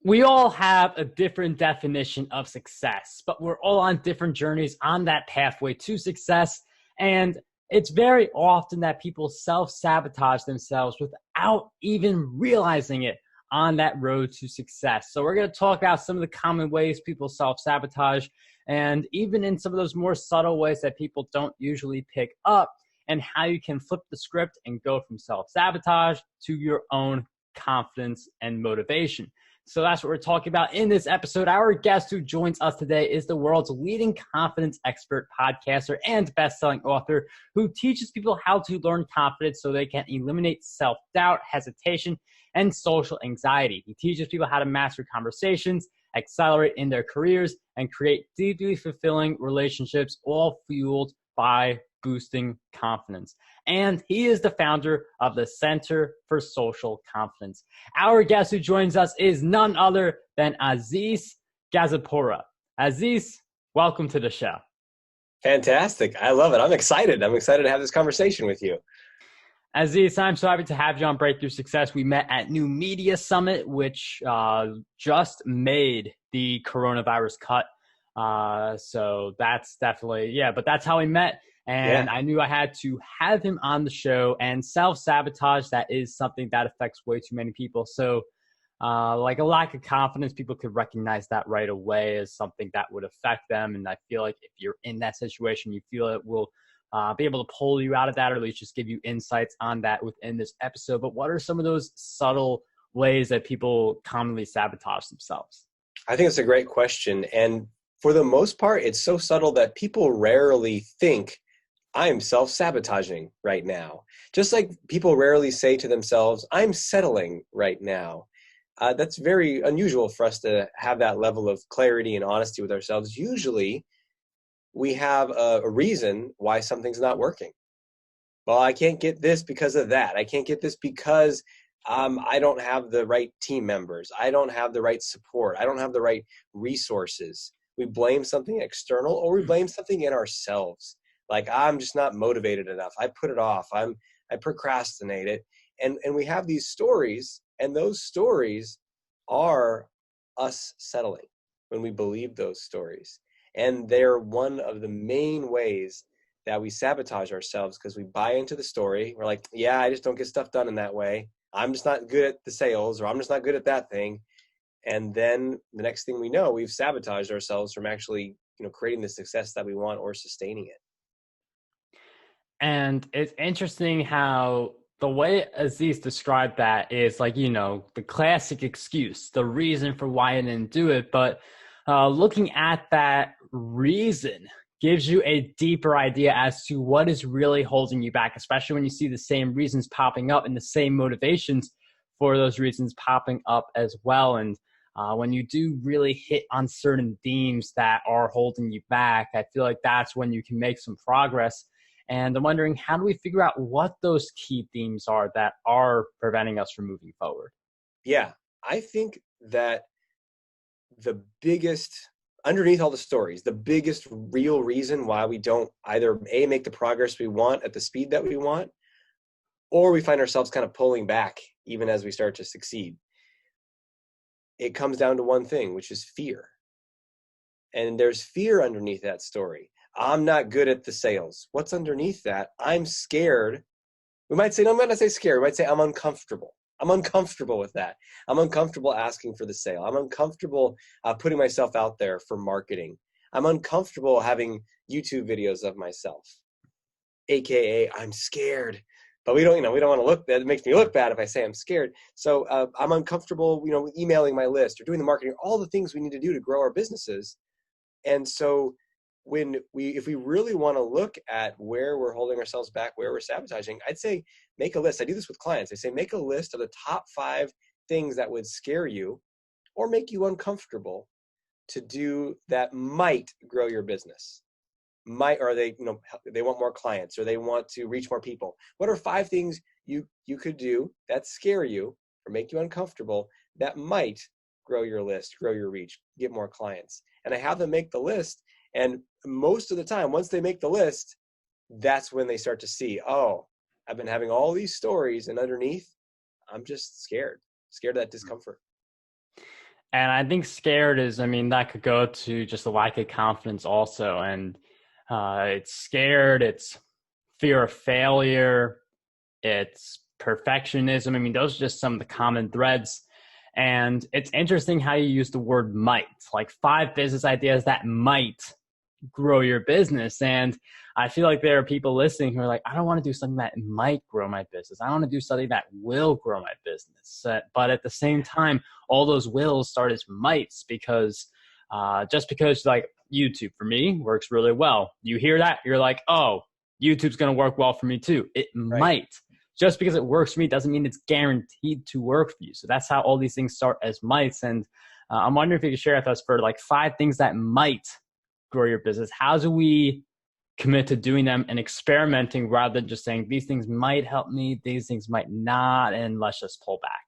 We all have a different definition of success, but we're all on different journeys on that pathway to success. And it's very often that people self-sabotage themselves without even realizing it on that road to success. So we're going to talk about some of the common ways people self-sabotage, and even in some of those more subtle ways that people don't usually pick up, and how you can flip the script and go from self-sabotage to your own confidence and motivation. So that's what we're talking about in this episode. Our guest who joins us today is the world's leading confidence expert, podcaster, and best-selling author who teaches people how to learn confidence so they can eliminate self-doubt, hesitation, and social anxiety. He teaches people how to master conversations, accelerate in their careers, and create deeply fulfilling relationships, all fueled by boosting confidence. And he is the founder of the Center for Social Confidence. Our guest who joins us is none other than Aziz Gazipura. Aziz, welcome to the show. Fantastic. I love it. I'm excited. I'm excited to have this conversation with you. Aziz, I'm so happy to have you on Breakthrough Success. We met at New Media Summit, which just made the coronavirus cut. So that's definitely, but that's how we met. And I knew I had to have him on the show. And self-sabotage, that is something that affects way too many people. So like a lack of confidence, people could recognize that right away as something that would affect them. And I feel like if you're in that situation, you feel it will be able to pull you out of that, or at least just give you insights on that within this episode. But what are some of those subtle ways that people commonly sabotage themselves? I think it's a great question. And for the most part, it's so subtle that people rarely think, I'm self-sabotaging right now. Just like people rarely say to themselves, I'm settling right now. That's very unusual for us to have that level of clarity and honesty with ourselves. Usually, we have a reason why something's not working. Well, I can't get this because of that. I can't get this because I don't have the right team members. I don't have the right support. I don't have the right resources. We blame something external, or we blame something in ourselves. Like, I'm just not motivated enough. I put it off. I procrastinate it. And we have these stories, and those stories are us settling when we believe those stories. And they're one of the main ways that we sabotage ourselves, because we buy into the story. We're like, yeah, I just don't get stuff done in that way. I'm just not good at the sales, or I'm just not good at that thing. And then the next thing we know, we've sabotaged ourselves from actually, creating the success that we want or sustaining it. And it's interesting how the way Aziz described that is like, the classic excuse, the reason for why I didn't do it. But looking at that reason gives you a deeper idea as to what is really holding you back, especially when you see the same reasons popping up and the same motivations for those reasons popping up as well. And when you do really hit on certain themes that are holding you back, I feel like that's when you can make some progress. And I'm wondering, how do we figure out what those key themes are that are preventing us from moving forward? Yeah, I think that the biggest, underneath all the stories, the biggest real reason why we don't either A, make the progress we want at the speed that we want, or we find ourselves kind of pulling back even as we start to succeed, it comes down to one thing, which is fear. And there's fear underneath that story. I'm not good at the sales. What's underneath that? I'm scared. We might say, no, I'm not going to say scared. We might say I'm uncomfortable. I'm uncomfortable with that. I'm uncomfortable asking for the sale. I'm uncomfortable putting myself out there for marketing. I'm uncomfortable having YouTube videos of myself, AKA I'm scared. But we don't want to look bad. It makes me look bad if I say I'm scared. So I'm uncomfortable, with emailing my list or doing the marketing, all the things we need to do to grow our businesses. And so if we really want to look at where we're holding ourselves back, where we're sabotaging, I'd say make a list. I do this with clients. I say make a list of the top 5 things that would scare you or make you uncomfortable to do that might grow your business. Or they want more clients, or they want to reach more people. What are 5 things you could do that scare you or make you uncomfortable that might grow your list, grow your reach, get more clients? And I have them make the list. And most of the time, once they make the list, that's when they start to see, oh, I've been having all these stories, and underneath, I'm just scared of that discomfort. And I think scared is, I mean, that could go to just a lack of confidence also. And it's scared, it's fear of failure, it's perfectionism. I mean, those are just some of the common threads. And it's interesting how you use the word might, like 5 business ideas that might grow your business. And I feel like there are people listening who are like, I don't want to do something that might grow my business. I want to do something that will grow my business. But at the same time, all those wills start as mights because just because like YouTube for me works really well. You hear that, you're like, oh, YouTube's going to work well for me too. It Right. might. Just because it works for me doesn't mean it's guaranteed to work for you. So that's how all these things start as mights. And I'm wondering if you could share with us for like 5 things that might grow your business. How do we commit to doing them and experimenting rather than just saying these things might help me, these things might not, and let's just pull back?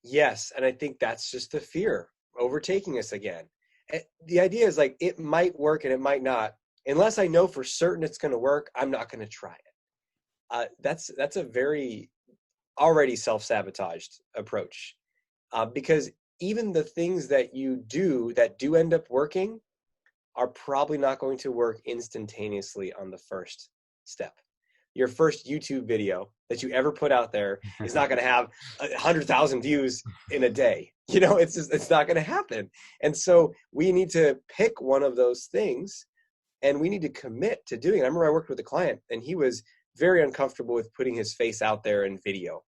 Yes. And I think that's just the fear overtaking us again. The idea is like, it might work and it might not. Unless I know for certain it's going to work, I'm not going to try it. That's a very already self-sabotaged approach, because even the things that you do that do end up working are probably not going to work instantaneously on the first step. Your first YouTube video that you ever put out there is not going to have 100,000 views in a day. You know, it's not going to happen. And so we need to pick one of those things and we need to commit to doing it. I remember I worked with a client and he was very uncomfortable with putting his face out there in video,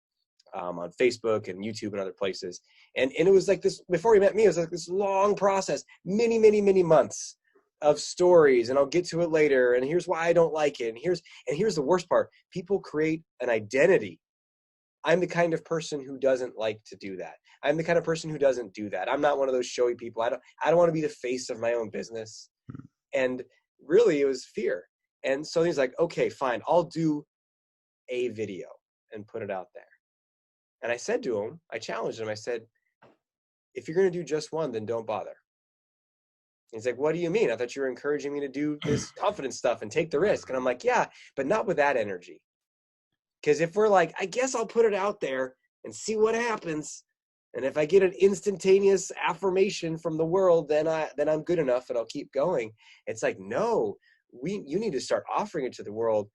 on Facebook and YouTube and other places. And it was like this, before he met me, it was like this long process, many, many, many months of stories, and I'll get to it later, and here's why I don't like it, and here's the worst part. People create an identity. I'm the kind of person who doesn't like to do that. I'm the kind of person who doesn't do that. I'm not one of those showy people. I don't want to be the face of my own business. And really it was fear. And so he's like, okay, fine, I'll do a video and put it out there. And I said to him, I challenged him, I said, if you're going to do just one, then don't bother. He's like, what do you mean? I thought you were encouraging me to do this confidence stuff and take the risk. And I'm like, yeah, but not with that energy. Because if we're like, I guess I'll put it out there and see what happens. And if I get an instantaneous affirmation from the world, then I'm good enough and I'll keep going. It's like, no, you need to start offering it to the world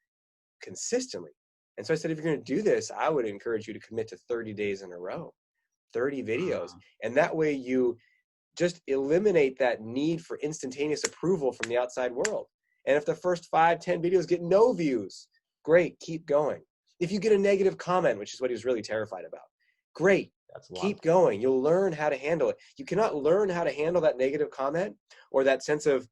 consistently. And so I said, if you're going to do this, I would encourage you to commit to 30 days in a row, 30 videos. And that way you just eliminate that need for instantaneous approval from the outside world. And if the first 5-10 videos get no views, great, keep going. If you get a negative comment, which is what he was really terrified about, great, keep going. You'll learn how to handle it. You cannot learn how to handle that negative comment or that sense of,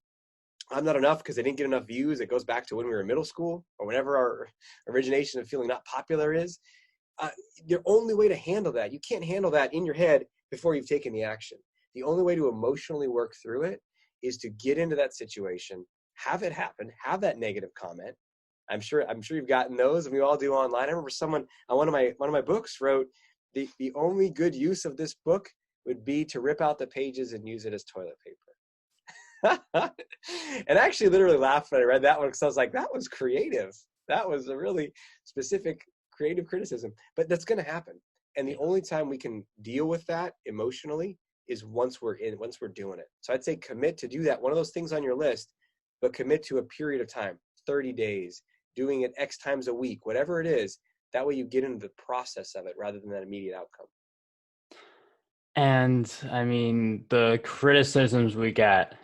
I'm not enough because I didn't get enough views. It goes back to when we were in middle school or whenever our origination of feeling not popular is. The only way to handle that, you can't handle that in your head before you've taken the action. The only way to emotionally work through it is to get into that situation, have it happen, have that negative comment. I'm sure you've gotten those, and we all do online. I remember someone on one of my books wrote, the only good use of this book would be to rip out the pages and use it as toilet paper. And I actually literally laughed when I read that one because I was like, that was creative. That was a really specific creative criticism. But that's going to happen. And the only time we can deal with that emotionally is once we're doing it. So I'd say commit to do that. One of those things on your list, but commit to a period of time, 30 days, doing it X times a week, whatever it is. That way you get into the process of it rather than that immediate outcome. And I mean, the criticisms we get,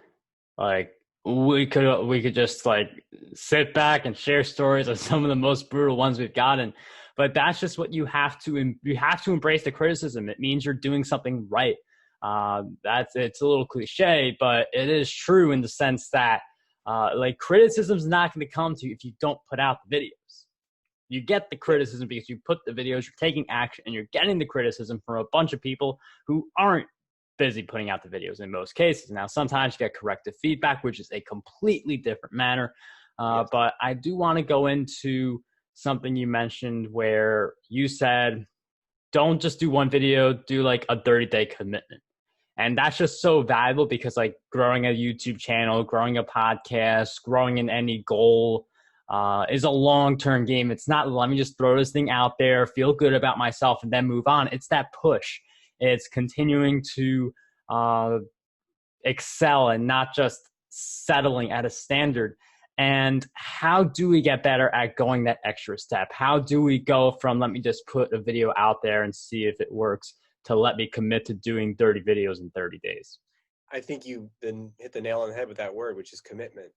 like we could just like sit back and share stories of some of the most brutal ones we've gotten. But that's just what you have to embrace the criticism. It means you're doing something right. It's a little cliche, but it is true in the sense that like criticism's not going to come to you if you don't put out the videos. You get the criticism because you put the videos, you're taking action, and you're getting the criticism from a bunch of people who aren't busy putting out the videos in most cases. Now, sometimes you get corrective feedback, which is a completely different matter. But I do want to go into something you mentioned where you said, don't just do one video, do like a 30-day commitment. And that's just so valuable because like growing a YouTube channel, growing a podcast, growing in any goal is a long-term game. It's not, let me just throw this thing out there, feel good about myself, and then move on. It's that push. It's continuing to uh, excel and not just settling at a standard. And how do we get better at going that extra step? How do we go from let me just put a video out there and see if it works to let me commit to doing 30 videos in 30 days? I think you then hit the nail on the head with that word, which is commitment.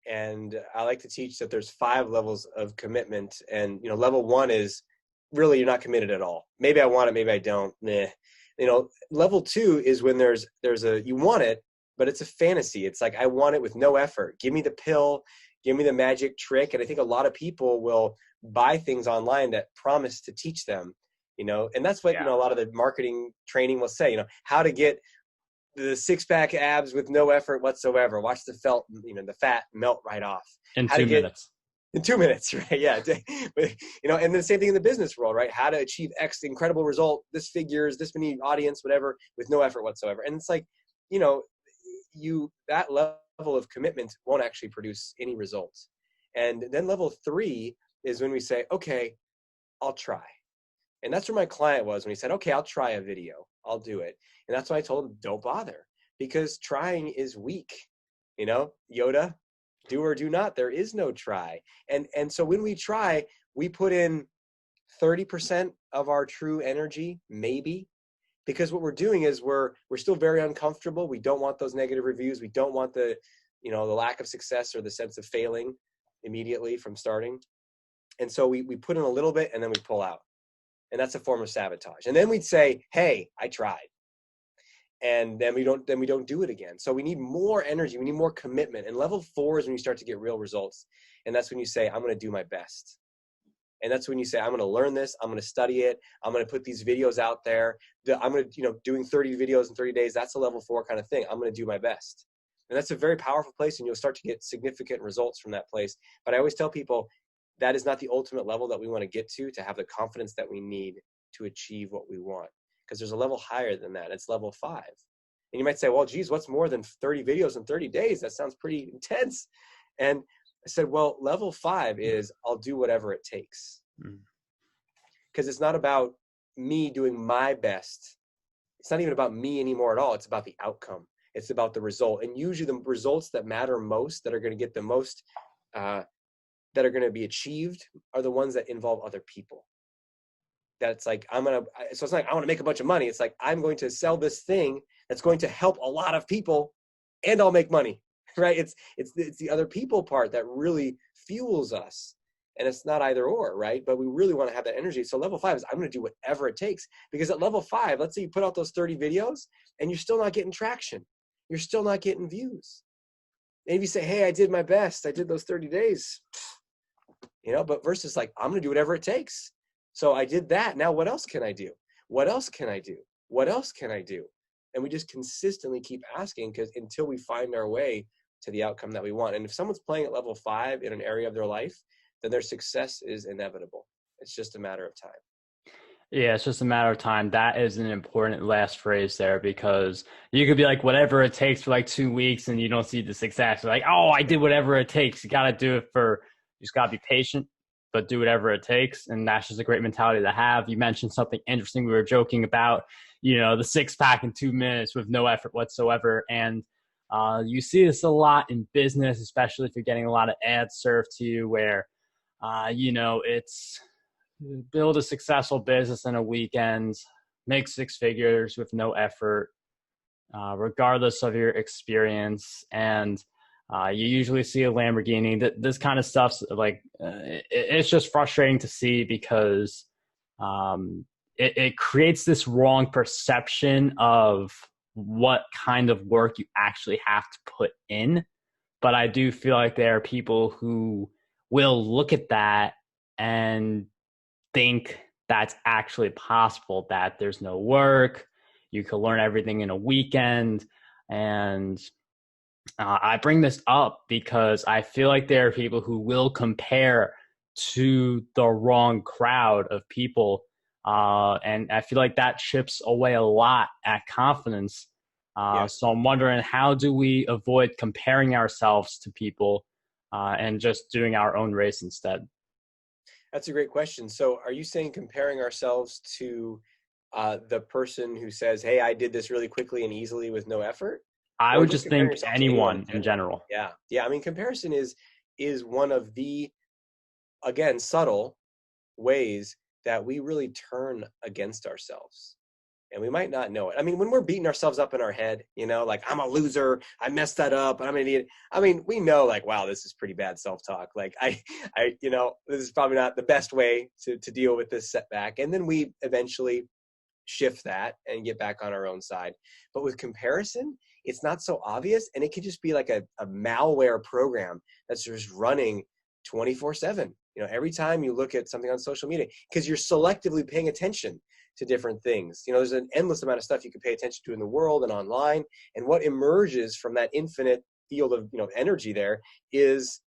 And I like to teach that there's 5 levels of commitment. And, level 1 is really you're not committed at all. Maybe I want it, maybe I don't. Meh. Level 2 is when there's you want it, but it's a fantasy. It's like, I want it with no effort. Give me the pill, give me the magic trick. And I think a lot of people will buy things online that promise to teach them, and that's what, a lot of the marketing training will say, how to get the 6-pack abs with no effort whatsoever. Watch the fat melt right off. In 2 minutes. In 2 minutes, right? Yeah. And the same thing in the business world, right? How to achieve X incredible result, this figures, this many audience, whatever, with no effort whatsoever. And it's like, that level of commitment won't actually produce any results. And then level 3 is when we say, okay, I'll try. And that's where my client was when he said, okay, I'll try a video. I'll do it. And that's why I told him, don't bother, because trying is weak. Yoda, do or do not. There is no try. And so when we try, we put in 30% of our true energy, maybe, because what we're doing is we're still very uncomfortable. We don't want those negative reviews. We don't want the lack of success or the sense of failing immediately from starting. And so we put in a little bit and then we pull out. And that's a form of sabotage. And then we'd say, hey, I tried. And then we don't do it again. So we need more energy. We need more commitment. And level 4 is when you start to get real results. And that's when you say, I'm going to do my best. And that's when you say, I'm going to learn this. I'm going to study it. I'm going to put these videos out there. I'm going to, doing 30 videos in 30 days. That's a level 4 kind of thing. I'm going to do my best. And that's a very powerful place. And you'll start to get significant results from that place. But I always tell people that is not the ultimate level that we want to get to have the confidence that we need to achieve what we want. Because there's a level higher than that. It's level 5. And you might say, well, geez, what's more than 30 videos in 30 days? That sounds pretty intense. And I said, well, level 5 is I'll do whatever it takes. Because it's not about me doing my best. It's not even about me anymore at all. It's about the outcome. It's about the result. And usually the results that matter most, that are going to get the most, that are going to be achieved, are the ones that involve other people. That's like, so it's not like I want to make a bunch of money. It's like, I'm going to sell this thing that's going to help a lot of people and I'll make money, right? It's the other people part that really fuels us. And it's not either or, right? But we really want to have that energy. So level 5 is I'm going to do whatever it takes. Because at level 5, let's say you put out those 30 videos and you're still not getting traction. You're still not getting views. And if you say, hey, I did my best. I did those 30 days, but versus like, I'm going to do whatever it takes. So I did that. Now what else can I do? What else can I do? What else can I do? And we just consistently keep asking until we find our way to the outcome that we want. And if someone's playing at level 5 in an area of their life, then their success is inevitable. It's just a matter of time. Yeah, it's just a matter of time. That is an important last phrase there, because you could be like, whatever it takes for like 2 weeks and you don't see the success. You're like, oh, I did whatever it takes. You got to do it you just got to be patient, but do whatever it takes. And that's just a great mentality to have. You mentioned something interesting. We were joking about, the 6-pack in 2 minutes with no effort whatsoever. And you see this a lot in business, especially if you're getting a lot of ads served to you where, it's build a successful business in a weekend, make 6 figures with no effort, regardless of your experience. And you usually see a Lamborghini. This kind of stuff's like, it's just frustrating to see because it creates this wrong perception of what kind of work you actually have to put in. But I do feel like there are people who will look at that and think that's actually possible, that there's no work, you could learn everything in a weekend. And I bring this up because I feel like there are people who will compare to the wrong crowd of people. And I feel like that chips away a lot at confidence. So I'm wondering, how do we avoid comparing ourselves to people and just doing our own race instead? That's a great question. So are you saying comparing ourselves to the person who says, hey, I did this really quickly and easily with no effort, I or would just just comparing think yourself to anyone in anyone in general. general. Yeah. Yeah. I mean, comparison is one of the, again, subtle ways that we really turn against ourselves. And we might not know it. I mean, when we're beating ourselves up in our head, like, I'm a loser, I messed that up, and I'm an idiot. I mean, we know, like, wow, this is pretty bad self-talk. Like, this is probably not the best way to deal with this setback. And then we eventually shift that and get back on our own side. But with comparison, it's not so obvious, and it could just be like a malware program that's just running 24/7. Every time you look at something on social media, because you're selectively paying attention to different things. There's an endless amount of stuff you can pay attention to in the world and online, and what emerges from that infinite field of energy there is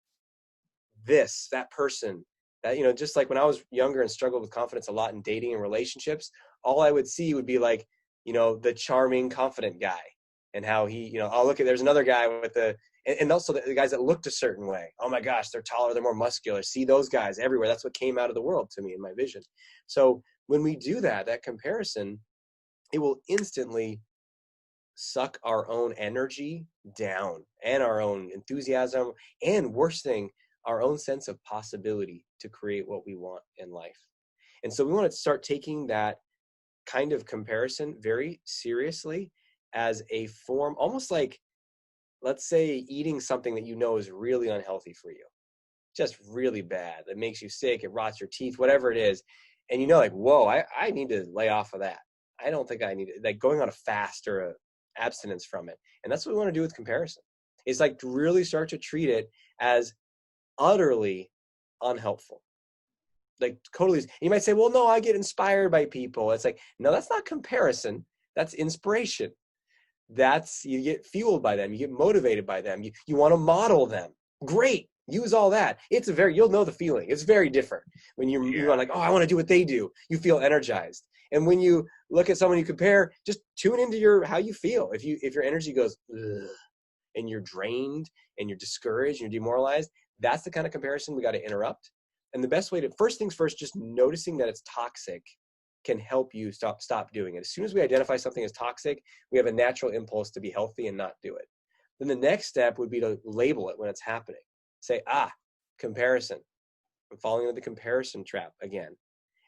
that person that just like when I was younger and struggled with confidence a lot in dating and relationships, all I would see would be like the charming confident guy, and how he oh, look, there's another guy with and also the guys that looked a certain way. Oh my gosh, they're taller, they're more muscular. See those guys everywhere. That's what came out of the world to me in my vision. So when we do that comparison, it will instantly suck our own energy down, and our own enthusiasm, and worst thing, our own sense of possibility to create what we want in life. And so we want to start taking that kind of comparison very seriously as a form, almost like, let's say, eating something that is really unhealthy for you, just really bad, that makes you sick, it rots your teeth, whatever it is. And like, whoa, I need to lay off of that. I don't think I need it. Like going on a fast or a abstinence from it. And that's what we want to do with comparison. It's like to really start to treat it as utterly unhelpful. Like totally. You might say, well, no, I get inspired by people. It's like, no, that's not comparison. That's inspiration. You get fueled by them. You get motivated by them. You want to model them. Great. Use all that. You'll know the feeling. It's very different when you're like, oh, I want to do what they do. You feel energized. And when you look at someone you compare, just tune into how you feel. If your energy goes, ugh, and you're drained and you're discouraged and you're demoralized, that's the kind of comparison we got to interrupt. And the best way first things first, just noticing that it's toxic can help you stop doing it. As soon as we identify something as toxic, we have a natural impulse to be healthy and not do it. Then the next step would be to label it when it's happening. Say, comparison. I'm falling into the comparison trap again.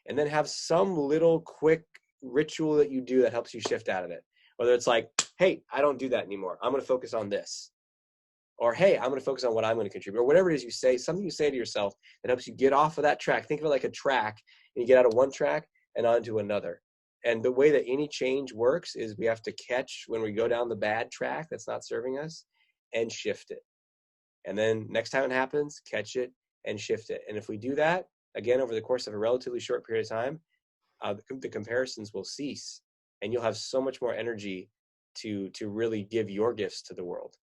And then have some little quick ritual that you do that helps you shift out of it. Whether it's like, hey, I don't do that anymore. I'm going to focus on this. Or, hey, I'm going to focus on what I'm going to contribute. Or whatever it is you say, something you say to yourself that helps you get off of that track. Think of it like a track, and you get out of one track and onto another. And the way that any change works is we have to catch when we go down the bad track that's not serving us and shift it. And then next time it happens, catch it and shift it. And if we do that, again, over the course of a relatively short period of time, the comparisons will cease, and you'll have so much more energy to really give your gifts to the world.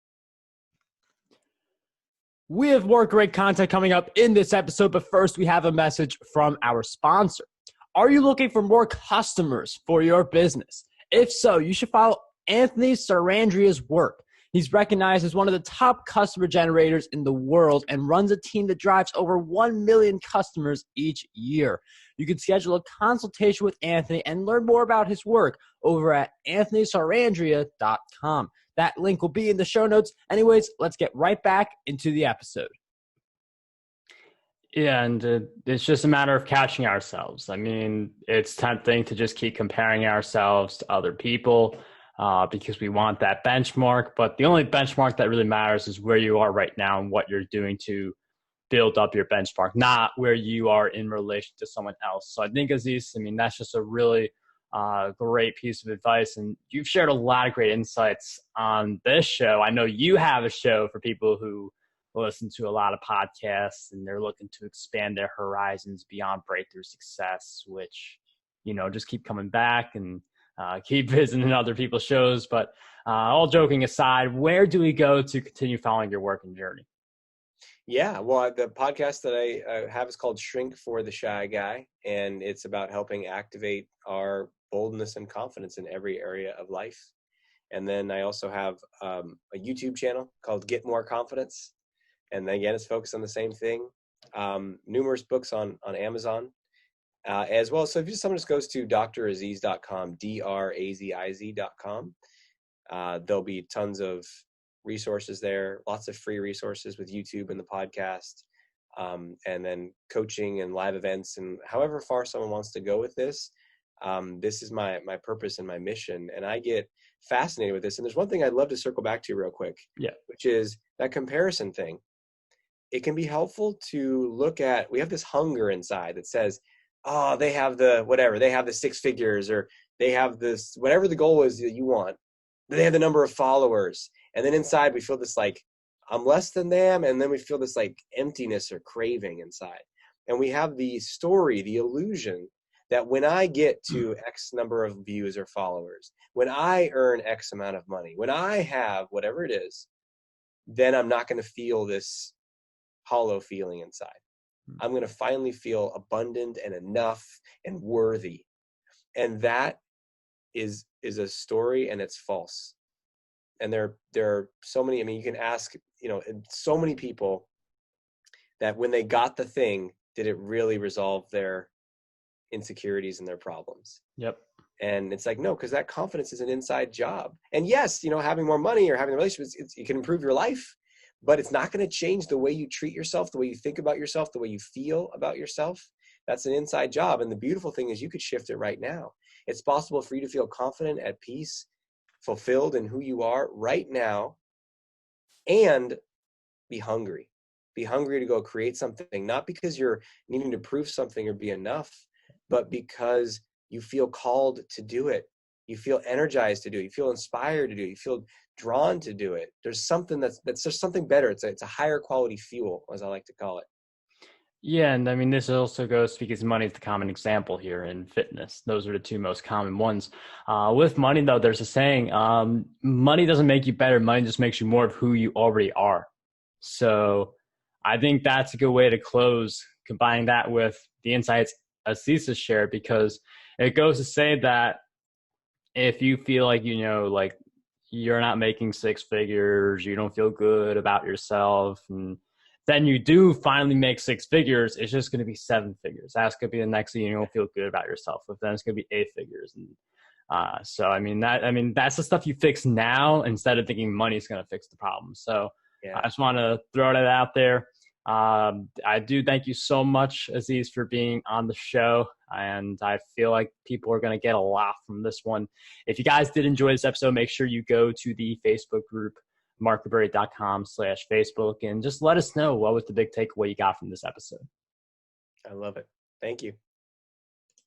We have more great content coming up in this episode, but first we have a message from our sponsor. Are you looking for more customers for your business? If so, you should follow Anthony Sarandria's work. He's recognized as one of the top customer generators in the world and runs a team that drives over 1 million customers each year. You can schedule a consultation with Anthony and learn more about his work over at anthonysarandria.com. That link will be in the show notes. Anyways, let's get right back into the episode. Yeah, and it's just a matter of catching ourselves. I mean, it's tempting to just keep comparing ourselves to other people because we want that benchmark. But the only benchmark that really matters is where you are right now and what you're doing to build up your benchmark, not where you are in relation to someone else. So I think, Aziz, that's just a really great piece of advice. And you've shared a lot of great insights on this show. I know you have a show for people who listen to a lot of podcasts and they're looking to expand their horizons beyond breakthrough success, which, just keep coming back and keep visiting other people's shows. But all joking aside, where do we go to continue following your work and journey? Yeah, well, the podcast that I have is called Shrink for the Shy Guy, and it's about helping activate our boldness and confidence in every area of life. And then I also have a YouTube channel called Get More Confidence. And again, it's focused on the same thing. Numerous books on Amazon. as well. So if someone just goes to draziz.com, draziz.com, there'll be tons of resources there, lots of free resources with YouTube and the podcast, and then coaching and live events, and however far someone wants to go with this. This is my purpose and my mission, and I get fascinated with this. And there's one thing I'd love to circle back to real quick, which is that comparison thing. It can be helpful to look at, we have this hunger inside that says, oh, they have the whatever, they have the 6 figures, or they have this, whatever the goal is that you want, they have the number of followers. And then inside we feel this like, I'm less than them. And then we feel this like emptiness or craving inside. And we have the story, the illusion that when I get to X number of views or followers, when I earn X amount of money, when I have whatever it is, then I'm not going to feel this hollow feeling inside. I'm going to finally feel abundant and enough and worthy. And that is a story, and it's false. And there are so many, I mean, you can ask, so many people that when they got the thing, did it really resolve their insecurities and their problems? Yep. And it's like, no, because that confidence is an inside job. And yes, having more money or having a relationship, it can improve your life, but it's not going to change the way you treat yourself, the way you think about yourself, the way you feel about yourself. That's an inside job. And the beautiful thing is you could shift it right now. It's possible for you to feel confident, at peace, fulfilled in who you are right now, and be hungry. Be hungry to go create something, not because you're needing to prove something or be enough, but because you feel called to do it. You feel energized to do it. You feel inspired to do it. You feel drawn to do it. There's something that's just something better. It's a higher quality fuel, as I like to call it. Yeah, and I mean, this also goes because money is the common example here in fitness. Those are the 2 most common ones. With money, though, there's a saying, money doesn't make you better. Money just makes you more of who you already are. So I think that's a good way to close, combining that with the insights Aziz has shared, because it goes to say that if you feel like, like you're not making 6 figures, you don't feel good about yourself, and then you do finally make 6 figures, it's just going to be 7 figures. That's going to be the next thing you don't feel good about yourself. But then it's going to be 8 figures. And that's the stuff you fix now instead of thinking money's going to fix the problem. So I just want to throw that out there. I do thank you so much, Aziz, for being on the show. And I feel like people are going to get a lot from this one. If you guys did enjoy this episode, make sure you go to the Facebook group, markberry.com/Facebook, and just let us know what was the big takeaway you got from this episode. I love it. Thank you.